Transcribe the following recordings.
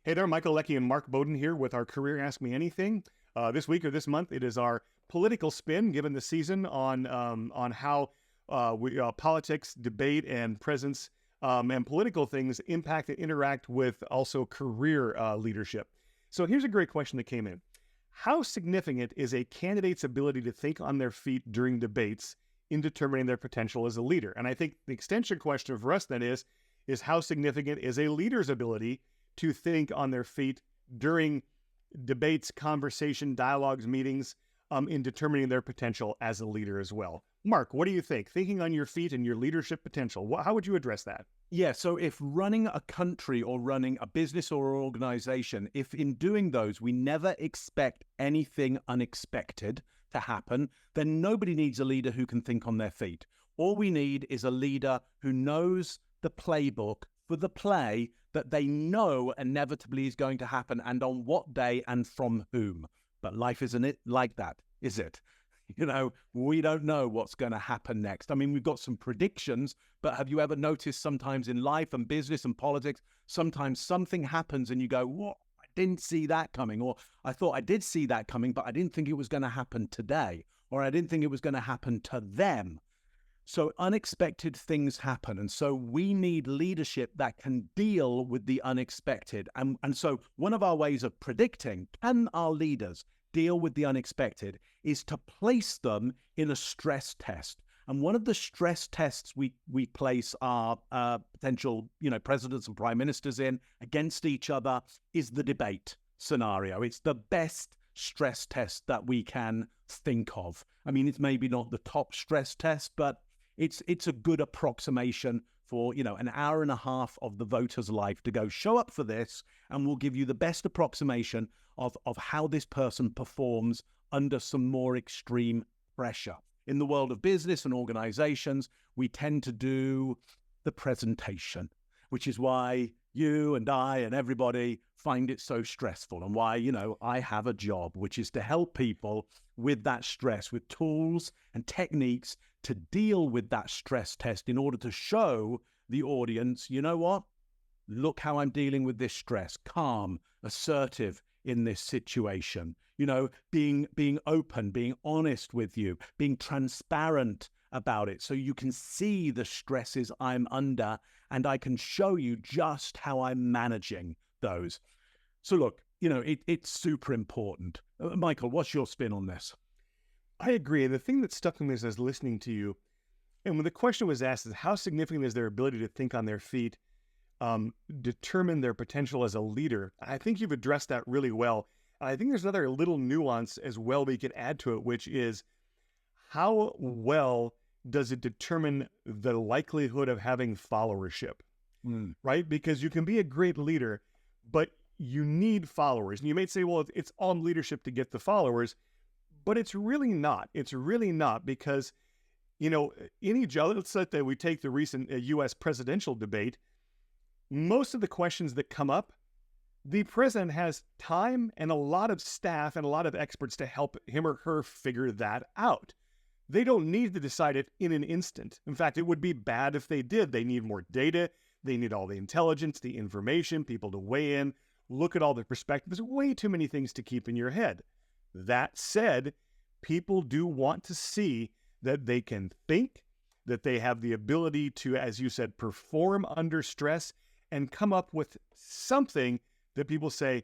Hey there, Michael Leckie and Mark Bowden here with our Career Ask Me Anything. This week or this month, it is our political spin, given the season on how politics, debate, and presence and political things impact and interact with also career leadership. So here's a great question that came in. How significant is a candidate's ability to think on their feet during debates in determining their potential as a leader? And I think the extension question for us then is how significant is a leader's ability to think on their feet during debates, conversation, dialogues, meetings, in determining their potential as a leader as well. Mark, what do you think? Thinking on your feet and your leadership potential, how would you address that? Yeah, so if running a country or running a business or organization, if in doing those we never expect anything unexpected to happen, then nobody needs a leader who can think on their feet. All we need is a leader who knows the playbook for the play that they know inevitably is going to happen and on what day and from whom. But life isn't it like that, is it? You know, we don't know what's going to happen next. I mean, we've got some predictions, but have you ever noticed sometimes in life and business and politics, sometimes something happens and you go, what? I didn't see that coming. Or I thought I did see that coming, but I didn't think it was going to happen today. Or I didn't think it was going to happen to them. So unexpected things happen. And so we need leadership that can deal with the unexpected. And so one of our ways of predicting, can our leaders deal with the unexpected, is to place them in a stress test. And one of the stress tests we place our potential, presidents and prime ministers in against each other is the debate scenario. It's the best stress test that we can think of. I mean, it's maybe not the top stress test, but it's a good approximation for, an hour and a half of the voter's life to go show up for this, and we'll give you the best approximation of how this person performs under some more extreme pressure. In the world of business and organizations, we tend to do the presentation, which is why you and I and everybody find it so stressful, and why, I have a job, which is to help people with that stress, with tools and techniques to deal with that stress test in order to show the audience, you know what? Look how I'm dealing with this stress, calm, assertive in this situation, being open, being honest with you, being transparent about it so you can see the stresses I'm under and I can show you just how I'm managing those. So look, it's super important. Michael, what's your spin on this? I agree. The thing that stuck with me as I was listening to you, and when the question was asked, is how significant is their ability to think on their feet, determine their potential as a leader? I think you've addressed that really well. I think there's another little nuance as well we could add to it, which is how well does it determine the likelihood of having followership, right? Because you can be a great leader, but you need followers. And you may say, well, it's all leadership to get the followers, but it's really not. It's really not, because, let's say that we take the recent U.S. presidential debate. Most of the questions that come up, the president has time and a lot of staff and a lot of experts to help him or her figure that out. They don't need to decide it in an instant. In fact, it would be bad if they did. They need more data. They need all the intelligence, the information, people to weigh in, look at all the perspectives. There's way too many things to keep in your head. That said, people do want to see that they can think, that they have the ability to, as you said, perform under stress and come up with something that people say,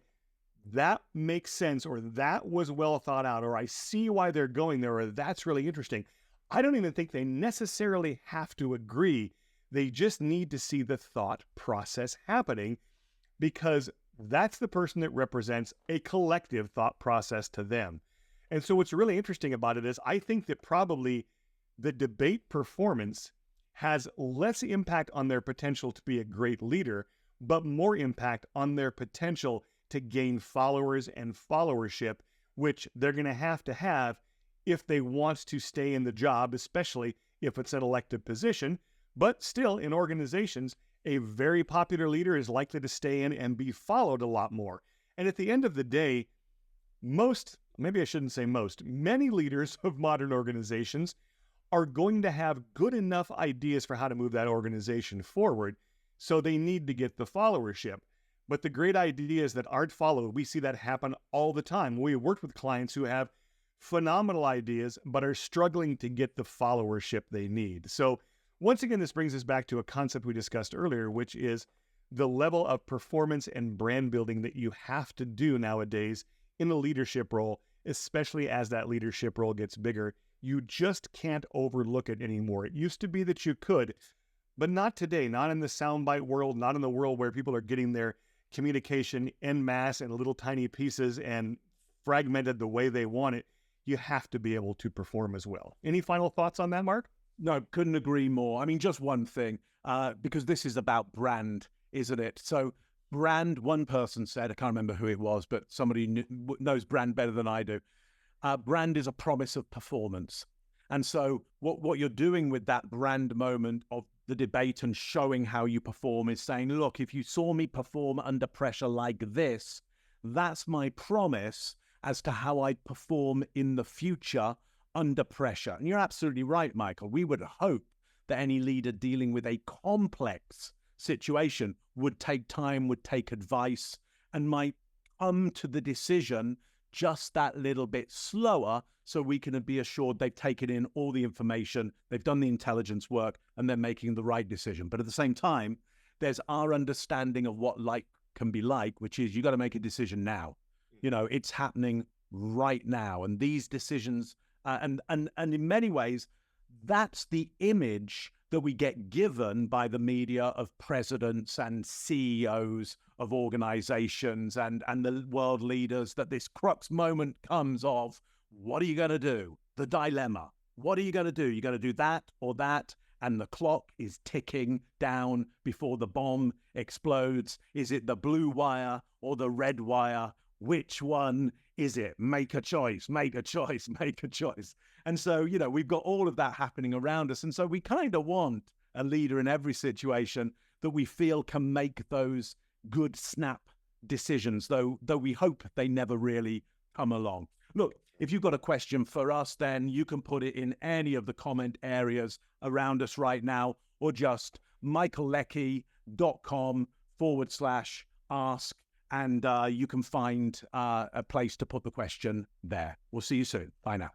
that makes sense, or that was well thought out, or I see why they're going there, or that's really interesting. I don't even think they necessarily have to agree. They just need to see the thought process happening, because that's the person that represents a collective thought process to them. And so what's really interesting about it is I think that probably the debate performance has less impact on their potential to be a great leader, but more impact on their potential to gain followers and followership, which they're going to have if they want to stay in the job, especially if it's an elected position. But still, in organizations, a very popular leader is likely to stay in and be followed a lot more. And at the end of the day, many leaders of modern organizations are going to have good enough ideas for how to move that organization forward, so they need to get the followership. But the great ideas that aren't followed, we see that happen all the time. We have worked with clients who have phenomenal ideas, but are struggling to get the followership they need. So once again, this brings us back to a concept we discussed earlier, which is the level of performance and brand building that you have to do nowadays in a leadership role, especially as that leadership role gets bigger. You just can't overlook it anymore. It used to be that you could, but not today, not in the soundbite world, not in the world where people are getting their communication en masse in little tiny pieces and fragmented the way they want it. You have to be able to perform as well. Any final thoughts on that, Mark? No, couldn't agree more. I mean, just one thing, because this is about brand, isn't it? So brand, one person said, I can't remember who it was, but somebody knows brand better than I do. Brand is a promise of performance. And so what you're doing with that brand moment of the debate and showing how you perform is saying, look, if you saw me perform under pressure like this, that's my promise as to how I'd perform in the future under pressure. And you're absolutely right, Michael. We would hope that any leader dealing with a complex situation would take time, would take advice, and might come to the decision just that little bit slower, so we can be assured they've taken in all the information, they've done the intelligence work, and they're making the right decision. But at the same time, there's our understanding of what life can be like, which is you got to make a decision now. You know, it's happening right now. And these decisions, and in many ways, that's the image that we get given by the media of presidents and CEOs of organizations and the world leaders, that this crux moment comes of, what are you going to do? The dilemma. What are you going to do? You're going to do that or that, and the clock is ticking down before the bomb explodes. Is it the blue wire or the red wire? Which one is it? Make a choice, make a choice, make a choice. And so, you know, we've got all of that happening around us. And so we kind of want a leader in every situation that we feel can make those good snap decisions, though we hope they never really come along. Look, if you've got a question for us, then you can put it in any of the comment areas around us right now, or just michaelleckie.com/ask. And you can find a place to put the question there. We'll see you soon. Bye now.